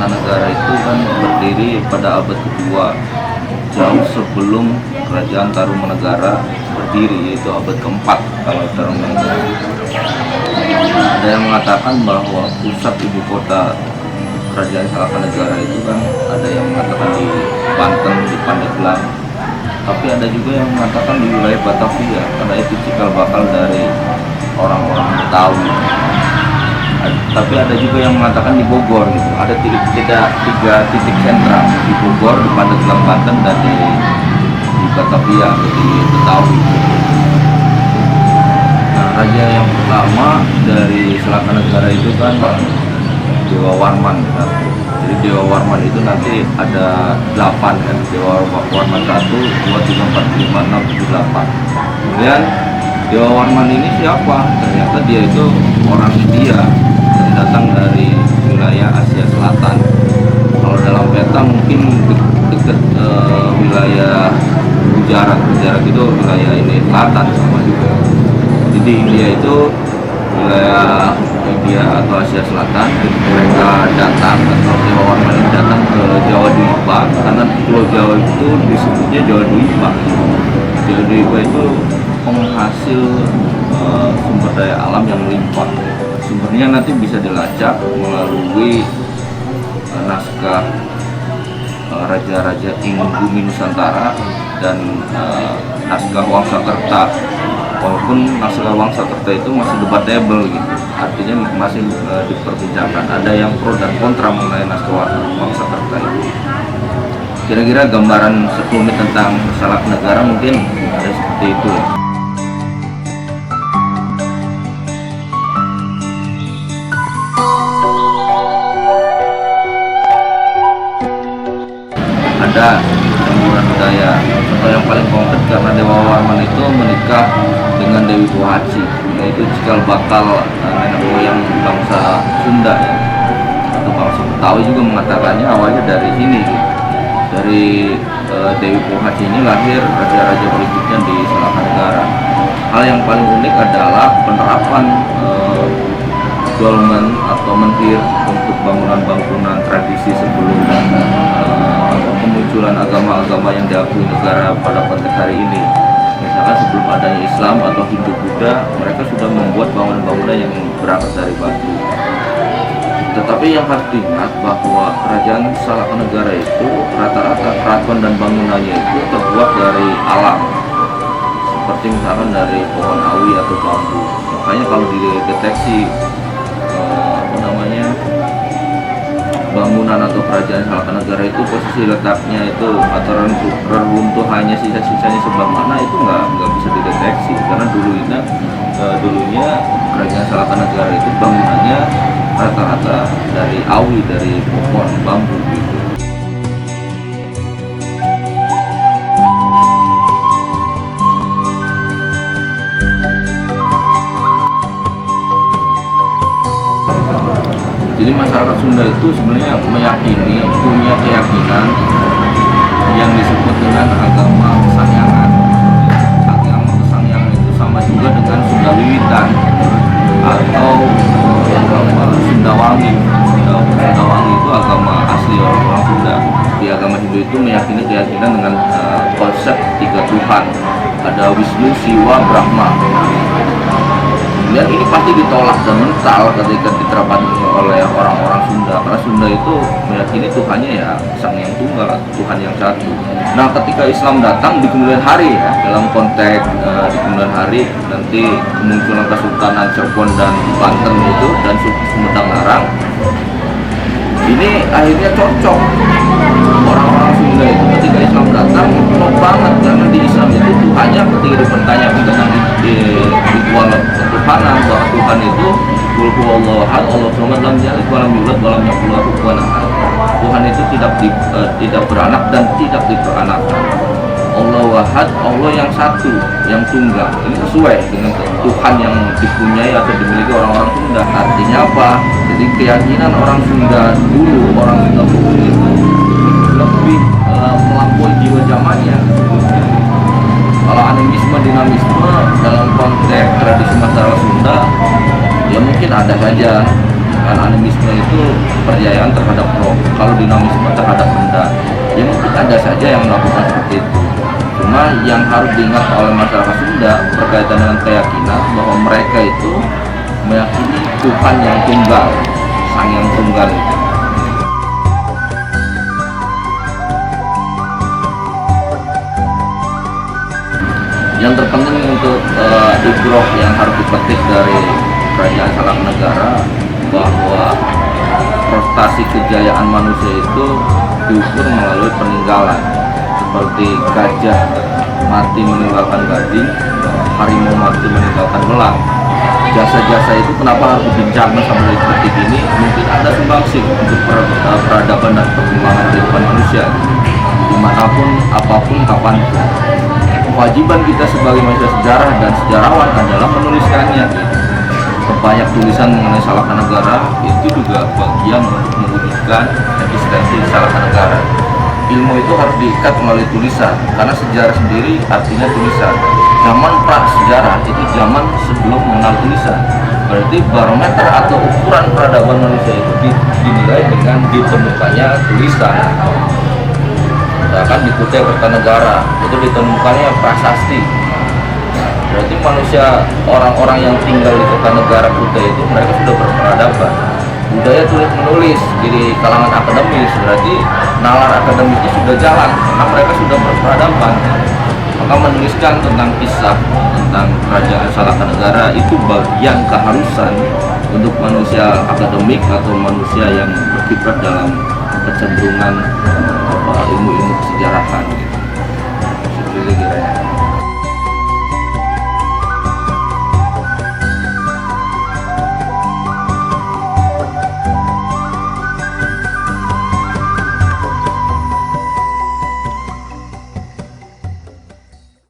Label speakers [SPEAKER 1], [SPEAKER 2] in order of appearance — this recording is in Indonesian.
[SPEAKER 1] Salaka-Negara itu kan berdiri pada abad kedua, jauh sebelum Kerajaan Tarumanegara berdiri, yaitu abad keempat kalau Tarumanegara. Ada yang mengatakan bahwa pusat ibu kota Kerajaan Salaka-Negara itu kan ada yang mengatakan di Banten, di Pandeglang, tapi ada juga yang mengatakan di wilayah Batavia karena itu cikal bakal dari orang-orang Betawi. Tapi ada juga yang mengatakan di Bogor gitu. Ada tiga titik sentra di Bogor, di Pandeglang Banten, dan di Batavia atau di Betawi. Nah, raja yang pertama dari Salaka-Negara itu kan Dewa Warman. Jadi Dewa Warman itu nanti ada 8 kan. Dewa Warman 1, 2, 3, 4, 5, 6, 7, 8. Kemudian Dewa Warman ini siapa? Ternyata dia itu orang India dan datang dari wilayah Asia Selatan. Kalau dalam peta mungkin dekat wilayah Gujarat itu wilayah ini selatan sama juga. Jadi India itu wilayah India atau Asia Selatan. Mereka datang atau Dewa Warman ini datang ke Jawa Dwipa karena Pulau Jawa itu disebutnya Jawa Dwipa. Jawa Dwipa itu penghasil sumber daya alam yang melimpah. Sumbernya nanti bisa dilacak melalui naskah Raja-Raja Ing Bumi Nusantara dan naskah Wangsakerta. Walaupun naskah Wangsakerta itu masih debatable gitu, artinya masih diperbincangkan. Ada yang pro dan kontra mengenai naskah Wangsakerta itu. Kira-kira gambaran sekelumit tentang Salaka-Negara mungkin ada seperti itu ya. Ada campuran budaya atau yang paling konkret karena Dewa Warman itu menikah dengan Dewi Pohaci, yaitu cikal bakal nenek moyang bangsa Sunda ya, atau bangsa Betawi juga mengatakannya awalnya dari sini gitu. Dari Dewi Pohaci ini lahir raja-raja berikutnya di Salaka-Negara. Hal yang paling unik adalah penerapan dolmen atau menhir untuk bangunan-bangunan tradisi sebelum kemunculan agama-agama yang diakui negara pada konteks hari ini. Misalkan sebelum adanya Islam atau Hindu-Buddha, mereka sudah membuat bangunan-bangunan yang berangkat dari batu. Tetapi yang harus diingat bahwa kerajaan Salaka-Negara itu rata-rata keraton dan bangunannya itu terbuat dari alam, seperti misalkan dari pohon awi atau bambu. Makanya kalau dideteksi bangunan atau kerajaan Salaka-Negara itu posisi letaknya itu atau reruntuhannya sisa-sisanya sebelah mana itu nggak bisa dideteksi karena dulunya kerajaan Salaka-Negara itu bangunannya rata-rata dari awi, dari pohon bambu gitu. Jadi masyarakat Sunda itu sebenarnya meyakini, punya keyakinan yang disebut dengan agama Kesangyangan. Agama Kesangyangan itu sama juga dengan Sunda Wiwitan atau agama Sundawangi. Sundawangi itu agama asli orang Sunda. Di agama Hindu itu meyakini keyakinan dengan konsep 3 Tuhan. Ada Wisnu, Siwa, Brahma. Dan ini pasti ditolak dan mental ketika diterapkan oleh orang-orang Sunda, karena Sunda itu meyakini Tuhannya ya Sang Yang Tunggal, Tuhan yang satu. Nah, ketika Islam datang di kemudian hari ya, dalam konteks di kemudian hari nanti kemunculan Kesultanan Cirebon dan Banten itu dan Sumedang Larang, ini akhirnya cocok. Orang-orang Sunda itu ketika Islam datang klop banget karena di Islam itu Tuhannya ketika dipertanyakan tentang ritual ketuhanan bahwa Tuhan itu Qul huwallahu ahad, Allahu samad, lam yalid wa lam yulad wa lam yakul lahu kufuwan ahad. Tuhan itu tidak beranak dan tidak diperanakan. Allahu ahad, Allah yang satu, yang tunggal. Ini sesuai dengan Tuhan yang dipunyai atau dimiliki orang-orang Sunda. Artinya apa? Jadi keyakinan orang Sunda dulu, orang Sunda dulu itu lebih melampaui jiwa zamannya. Kalau animisme, dinamisme dalam konteks tradisi masyarakat Sunda ya mungkin ada saja, Dan animisme itu percayaan terhadap roh, kalau dinamisme terhadap benda. Ya mungkin ada saja yang melakukan seperti itu. Cuma yang harus diingat oleh masyarakat Sunda berkaitan dengan keyakinan bahwa mereka itu meyakini Tuhan yang tunggal, Sang yang tunggal itu. Yang terpenting untuk ibroh yang harus dipetik dari Kerajaan Salaknegara bahwa prestasi kejayaan manusia itu diukur melalui peninggalan, seperti gajah mati meninggalkan gading, harimau mati meninggalkan belang. Jasa-jasa itu kenapa harus dibincangkan sampai detik ini? Mungkin ada sumbangsih untuk peradaban dan perkembangan kehidupan manusia dimanapun, apapun, kapanpun. Kewajiban kita sebagai manusia sejarah dan sejarawan adalah menuliskannya. Banyak tulisan mengenai Salaknegara itu juga bagian untuk mewujudkan eksistensi Salaknegara. Ilmu itu harus diikat melalui tulisan, karena sejarah sendiri artinya tulisan. Zaman prasejarah itu zaman sebelum mengenal tulisan. Berarti barometer atau ukuran peradaban manusia itu dinilai dengan ditemukannya tulisan. Misalkan di Kutai Kertanegara itu ditemukannya prasasti. Berarti manusia, orang-orang yang tinggal di Kertanegara Kutai itu mereka sudah berperadaban. Budaya tulis menulis di kalangan akademis, berarti nalar akademisnya sudah jalan karena mereka sudah berperadaban. Maka menuliskan tentang kisah tentang Kerajaan Salaknegara itu bagian keharusan untuk manusia akademik atau manusia yang berkiprah dalam kecenderungan ilmu-ilmu kesejarahan.